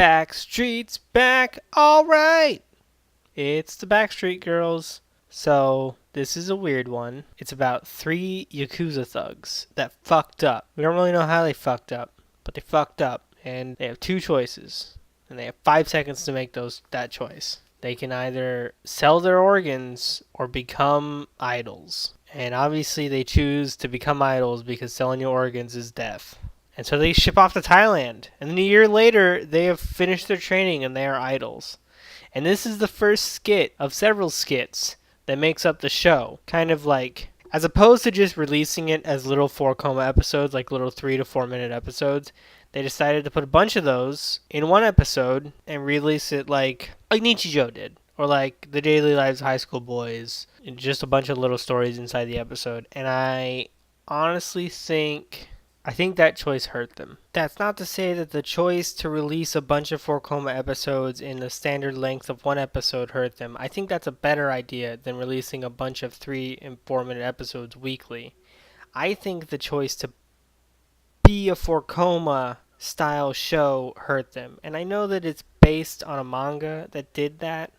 Backstreet's back, alright! It's the Backstreet Girls. So, this is a weird one. It's about 3 Yakuza thugs that fucked up. We don't really know how they fucked up, but they fucked up. And they have 2 choices. And they have 5 seconds to make that choice. They can either sell their organs or become idols. And obviously they choose to become idols because selling your organs is death. And so they ship off to Thailand. And then a year later, they have finished their training and they are idols. And this is the first skit of several skits that makes up the show. Kind of like, as opposed to just releasing it as little 4 episodes, like little 3 to 4 minute episodes, they decided to put a bunch of those in one episode and release it like Nichijou did. Or like The Daily Lives of High School Boys. And just a bunch of little stories inside the episode. And I honestly think that choice hurt them. That's not to say that the choice to release a bunch of 4 episodes in the standard length of one episode hurt them. I think that's a better idea than releasing a bunch of 3 and 4 minute episodes weekly. I think the choice to be a 4 style show hurt them. And I know that it's based on a manga that did that.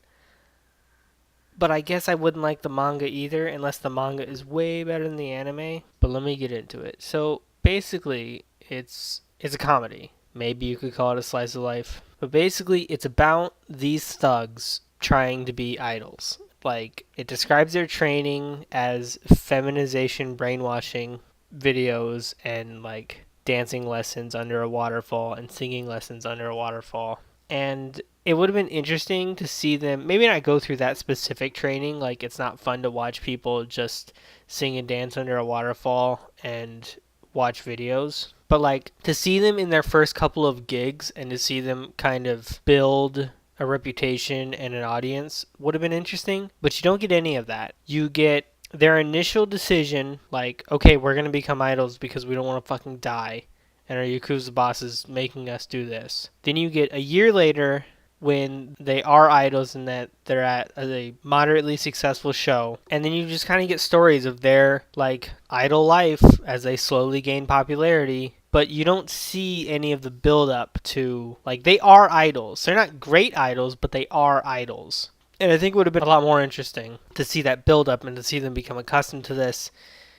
But I guess I wouldn't like the manga either unless the manga is way better than the anime. But let me get into it. So basically, it's a comedy. Maybe you could call it a slice of life. But basically, it's about these thugs trying to be idols. Like, it describes their training as feminization brainwashing videos and like dancing lessons under a waterfall and singing lessons under a waterfall. And it would have been interesting to see them maybe not go through that specific training. Like, it's not fun to watch people just sing and dance under a waterfall and watch videos. But like, to see them in their first couple of gigs and to see them kind of build a reputation and an audience would have been interesting. But you don't get any of that. You get their initial decision, like, okay, we're going to become idols because we don't want to fucking die. And our Yakuza boss is making us do this. Then you get a year later when they are idols and that they're at a moderately successful show. And then you just kind of get stories of their like idol life as they slowly gain popularity. But you don't see any of the build up to, like, they are idols. They're not great idols, but they are idols. And I think it would have been a lot more interesting to see that build up and to see them become accustomed to this.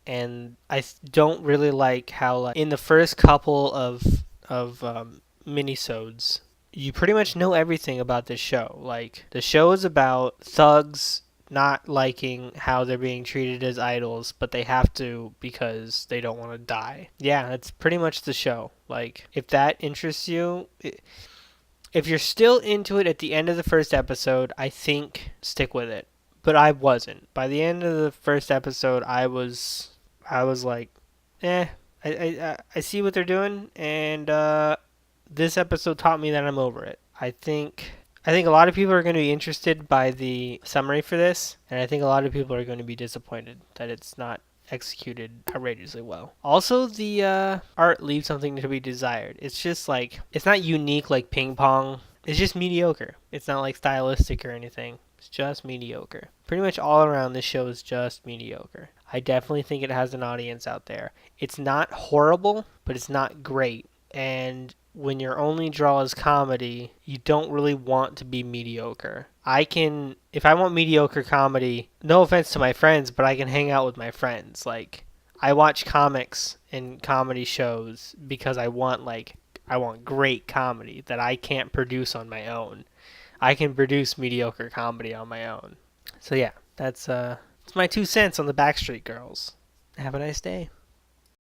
And I don't really like how, like, in the first couple of minisodes, you pretty much know everything about this show. Like, the show is about thugs not liking how they're being treated as idols, but they have to because they don't want to die. Yeah, that's pretty much the show. Like, if that interests you, if you're still into it at the end of the first episode, I think stick with it. But I wasn't. By the end of the first episode, I was like, I see what they're doing, and this episode taught me that I'm over it. I think a lot of people are going to be interested by the summary for this, and I think a lot of people are going to be disappointed that it's not executed outrageously well. Also, the art leaves something to be desired. It's just like, it's not unique like Ping Pong. It's just mediocre. It's not like stylistic or anything. It's just mediocre. Pretty much all around this show is just mediocre. I definitely think it has an audience out there. It's not horrible, but it's not great. And when your only draw is comedy, you don't really want to be mediocre. If I want mediocre comedy, no offense to my friends, but I can hang out with my friends. Like, I watch comics and comedy shows because I want great comedy that I can't produce on my own. I can produce mediocre comedy on my own. So yeah, that's my 2 cents on the Backstreet Girls. Have a nice day.